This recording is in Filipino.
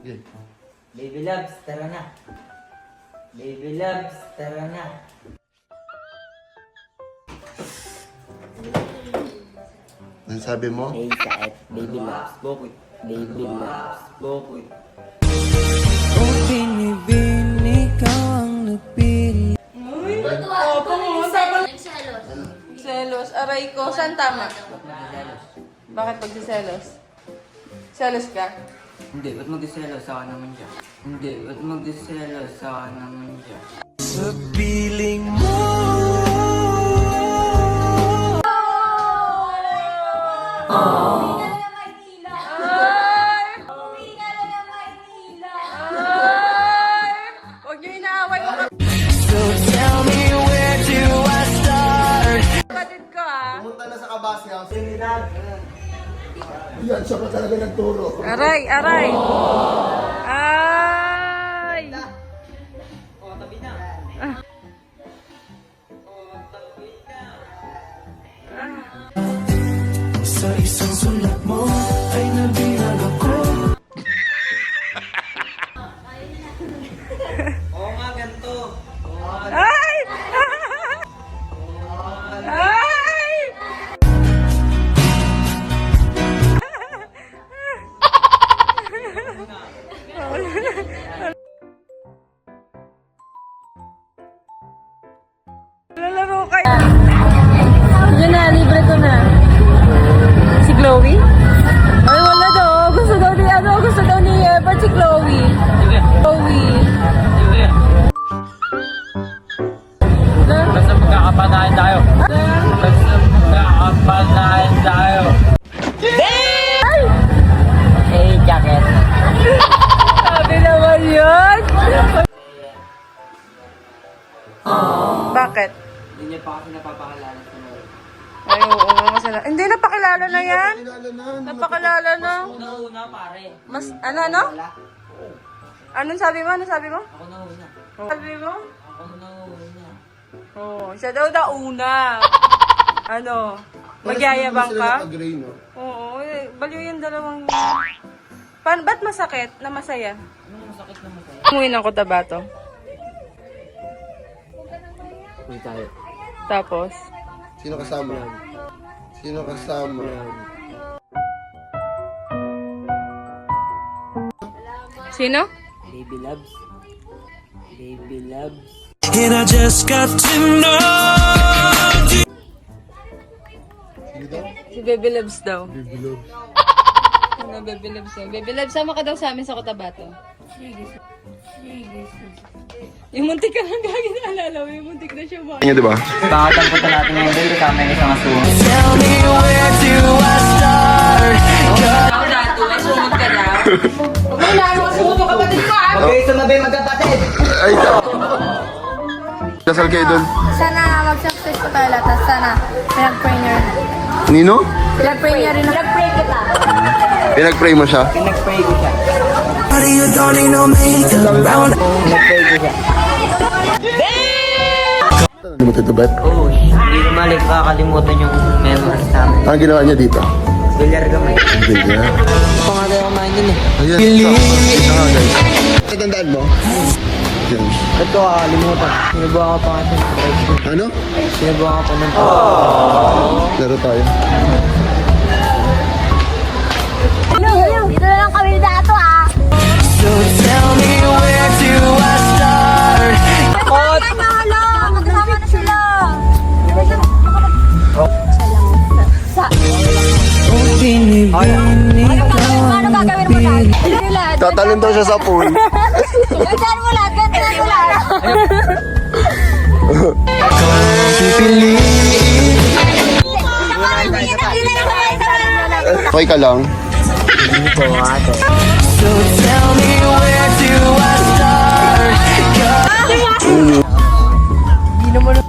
Okay. Baby loves, tara na. Baby loves, tara na. Ano sabi mo? Hey, saet. Baby loves, bukit. Baby loves, bukit. Oh, binibini ka ang nagpili. Selos. Aray ko. Saan tama? Bakit pagsiselos? Selos ka? Hindi, ba't magsiselos? Saka naman siya. Hindi, ba't magsiselos? Saka naman siya. Sa piling mo. Huwag niyo inaaway mo So tell me where do I start? kapatid ko ah. Pumunta na sa Kabasya. Sinidad. Yan, siya pa talaga nagturo. Aray, aray. Ay. Oh, tabi na. Sa isang sulat mo ay nabinag ako. Oo nga, ganito. Ay! Ay! Lalaro kayo. Yun na, libre ko na. Si Chloe? Ay, wala daw. Gusto daw ni, gusto daw ni Ebert si Chloe. Chloe. Basta magkakapanahin tayo. Basta magkakapanahin tayo. Ay! Hey, jacket. Sabi naman yun. Bakit? Hindi niya pa kasi napapakalala sa mga. Ay, oo nga masala. Hindi, napakilala na yan. Kilala na. Napakilala na. Una-una, pare. Mas, ano? Wala. Anong sabi mo? Anong sabi mo? Ako na una. Sabi mo? Ako na una. Oo, siya daw na una. Ano? Magyayabang ka? Nag-agree, no? Oo, eh, baliw yung dalawang... Ba't masakit na masaya? Ano masakit na masaya? Umuwi ng Cotabato. Uy tayo. Tapos? Sino kasama? Sino kasama? Sino? Baby loves. Baby loves. And I just got to know you. Sino daw? Si Baby Loves daw. Baby Loves. Ano, Baby Loves daw? Baby Loves, sama ka daw sa amin sa Cotabato. Yung muntik ka lang gagi naalala mo, yung muntik na siya ba? Inyo, di ba? Bakit ang punta natin ngayon doon kasama yung isang asungan? Tell me where do I start? Ako na, may sumot ka daw. Huwag mo na, makasumot yung kapatid ko ah! Okay, sumabi magkapatid! Ay, kasal kayo doon. Sana mag-success ko tayo lahat. Tapos sana pinag-pray niya rin. Nino? Pinag-pray niya rin. Pinag-pray kita. Pinag-pray mo siya. Pinag-pray ko siya. But you don't need no makeup around. Pinag-pray ko siya. Hindi mo tutubad? Oo, hindi ko mali kakalimutan yung memories namin. Anong ginawa niya dito? Bilyar gamay. Hindi niya. Pangalan ko kumain din eh. Ayan. Ito nga, guys. Natandaan mo? Yan. Ito kakalimutan. Sinubukan ko pa kasi ng price. Ano? Sinubukan ko pa ng Laro tayo. Dito na lang kami dato ah. So tell me where do I start? Hala, magkasama na sila. Oh, binibini ka Ano ang gagawin mo lahat? nagpili. Lahat. Tatalon daw siya sa pool. Ganyan mo lahat. Ganyan mo lahat. Okay ka lang? So tell me where do I start? Hindi naman